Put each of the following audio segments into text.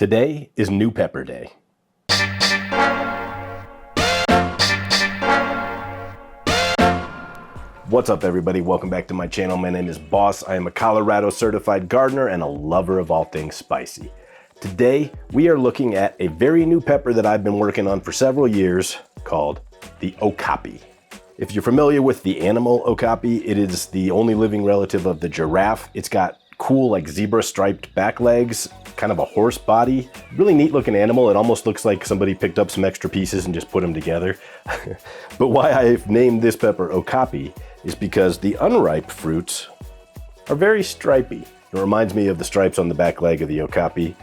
Today is New Pepper Day. What's up everybody, welcome back to my channel. My name is Boss. I am a Colorado certified gardener and a lover of all things spicy. Today, we are looking at a very new pepper that I've been working on for several years called the Okapi. If you're familiar with the animal Okapi, it is the only living relative of the giraffe. It's got cool like zebra striped back legs, kind of a horse body. Really neat looking animal. It almost looks like somebody picked up some extra pieces and just put them together. But why I've named this pepper Okapi is because the unripe fruits are very stripy. It reminds me of the stripes on the back leg of the Okapi.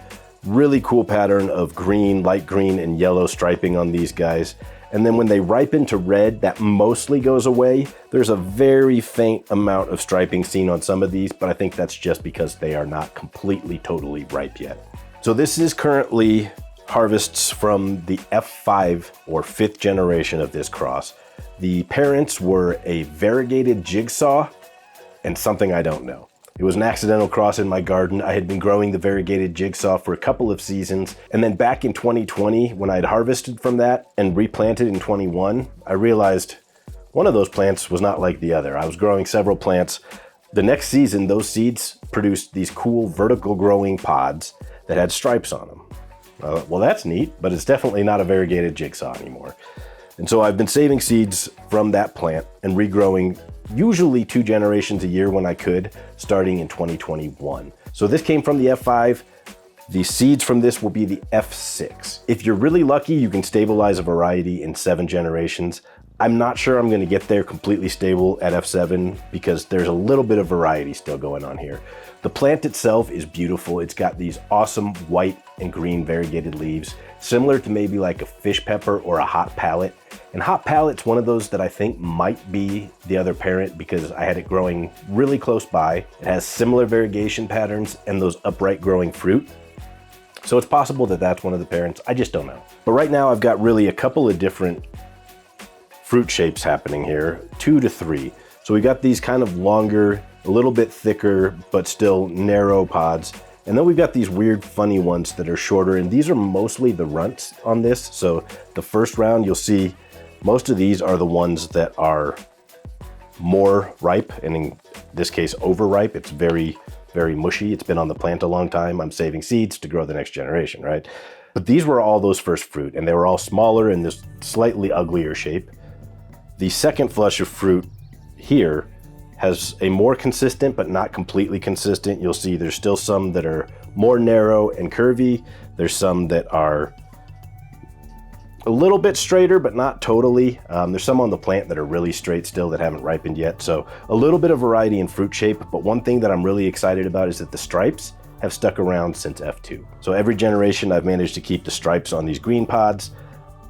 Really cool pattern of green, light green, and yellow striping on these guys. And then when they ripen to red, that mostly goes away. There's a very faint amount of striping seen on some of these, but I think that's just because they are not completely, totally ripe yet. So this is currently harvests from the F5 or 5th generation of this cross. The parents were a variegated jigsaw and something I don't know. It was an accidental cross in my garden. I had been growing the variegated jigsaw for a couple of seasons. And then back in 2020, when I had harvested from that and replanted in 21, I realized one of those plants was not like the other. I was growing several plants. The next season, those seeds produced these cool vertical growing pods that had stripes on them. Well, that's neat, but it's definitely not a variegated jigsaw anymore. And so I've been saving seeds from that plant and regrowing usually 2 generations a year when I could, starting in 2021. So this came from the F5. The seeds from this will be the F6. If you're really lucky, you can stabilize a variety in 7 generations. I'm not sure I'm gonna get there completely stable at F7 because there's a little bit of variety still going on here. The plant itself is beautiful. It's got these awesome white and green variegated leaves, similar to maybe like a fish pepper or a hot palette. And hot palette's one of those that I think might be the other parent because I had it growing really close by. It has similar variegation patterns and those upright growing fruit. So it's possible that that's one of the parents. I just don't know. But right now I've got really a couple of different fruit shapes happening here, 2 to 3. So we got these kind of longer, a little bit thicker, but still narrow pods. And then we've got these weird funny ones that are shorter, and these are mostly the runts on this. So the first round you'll see most of these are the ones that are more ripe, and in this case overripe. It's very, very mushy. It's been on the plant a long time. I'm saving seeds to grow the next generation, right? But these were all those first fruit, and they were all smaller in this slightly uglier shape. The second flush of fruit here has a more consistent, but not completely consistent. You'll see there's still some that are more narrow and curvy. There's some that are a little bit straighter, but not totally. There's some on the plant that are really straight still that haven't ripened yet. So a little bit of variety in fruit shape, but one thing that I'm really excited about is that the stripes have stuck around since F2. So every generation I've managed to keep the stripes on these green pods.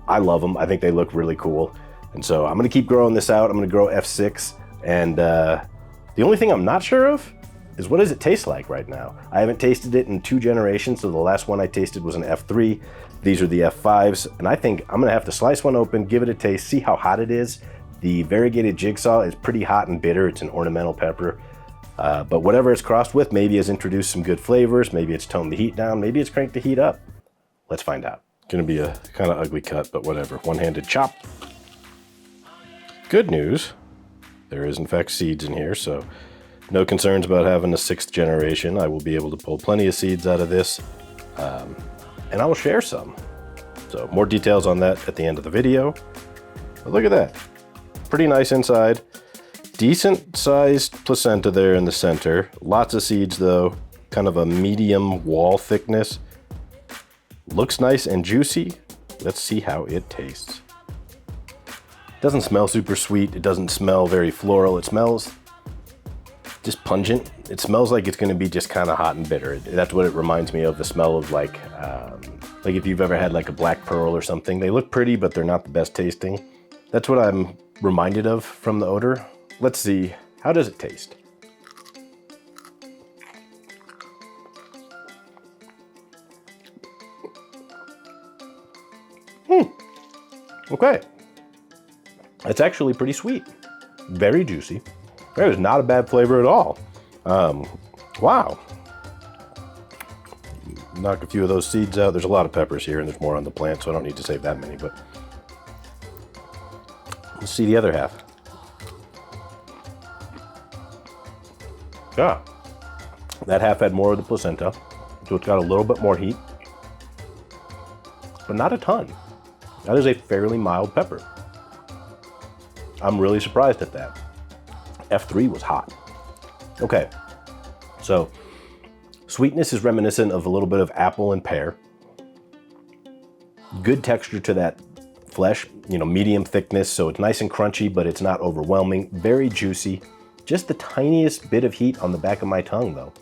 I love them. I think they look really cool. And so I'm gonna keep growing this out. I'm gonna grow F6. And the only thing I'm not sure of is what does it taste like right now? I haven't tasted it in 2 generations, so the last one I tasted was an F3. These are the F5s, and I think I'm gonna have to slice one open, give it a taste, see how hot it is. The variegated jigsaw is pretty hot and bitter. It's an ornamental pepper. But whatever it's crossed with, maybe has introduced some good flavors, maybe it's toned the heat down, maybe it's cranked the heat up. Let's find out. Gonna be a kind of ugly cut, but whatever. One-handed chop. Good news. There is in fact seeds in here, so no concerns about having a 6th generation. I will be able to pull plenty of seeds out of this, and I will share some. So more details on that at the end of the video. But look at that, pretty nice inside. Decent sized placenta there in the center. Lots of seeds though, kind of a medium wall thickness. Looks nice and juicy. Let's see how it tastes. Doesn't smell super sweet. It doesn't smell very floral. It smells just pungent. It smells like it's gonna be just kind of hot and bitter. That's what it reminds me of, the smell of like if you've ever had like a black pearl or something. They look pretty, but they're not the best tasting. That's what I'm reminded of from the odor. Let's see, how does it taste? Okay. It's actually pretty sweet, very juicy. That is not a bad flavor at all. Wow. Knock a few of those seeds out. There's a lot of peppers here, and there's more on the plant, so I don't need to save that many, but let's see the other half. Ah, that half had more of the placenta, so it's got a little bit more heat, but not a ton. That is a fairly mild pepper. I'm really surprised at that. F3 was hot. Okay, so sweetness is reminiscent of a little bit of apple and pear. Good texture to that flesh, medium thickness, so it's nice and crunchy, but it's not overwhelming. Very juicy. Just the tiniest bit of heat on the back of my tongue, though.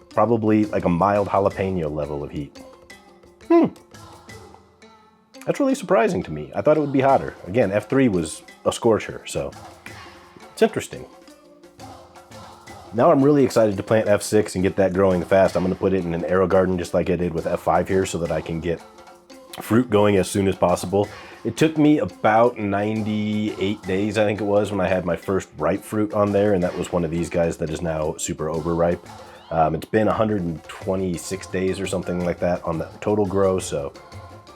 Probably like a mild jalapeno level of heat. That's really surprising to me. I thought it would be hotter. Again, F3 was a scorcher, so it's interesting. Now I'm really excited to plant F6 and get that growing fast. I'm going to put it in an aero garden just like I did with F5 here so that I can get fruit going as soon as possible. It took me about 98 days, I think it was, when I had my first ripe fruit on there, and that was one of these guys that is now super overripe. It's been 126 days or something like that on the total grow, so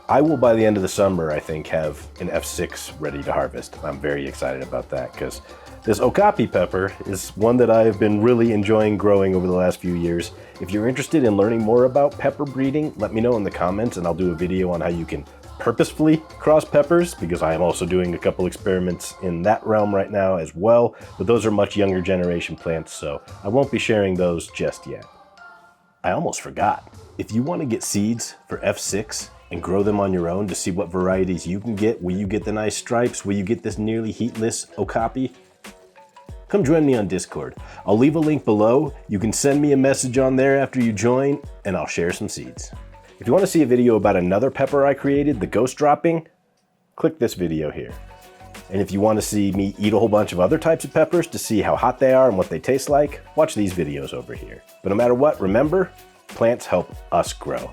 I will, by the end of the summer, I think, have an F6 ready to harvest. I'm very excited about that because this Okapi pepper is one that I've been really enjoying growing over the last few years. If you're interested in learning more about pepper breeding, let me know in the comments and I'll do a video on how you can purposefully cross peppers, because I am also doing a couple experiments in that realm right now as well, but those are much younger generation plants, so I won't be sharing those just yet. I almost forgot. If you want to get seeds for F6 and grow them on your own to see what varieties you can get, will you get the nice stripes, will you get this nearly heatless Okapi? Come join me on Discord. I'll leave a link below. You can send me a message on there after you join, and I'll share some seeds. If you want to see a video about another pepper I created, the ghost dropping, click this video here. And if you want to see me eat a whole bunch of other types of peppers to see how hot they are and what they taste like, watch these videos over here. But no matter what, remember, plants help us grow.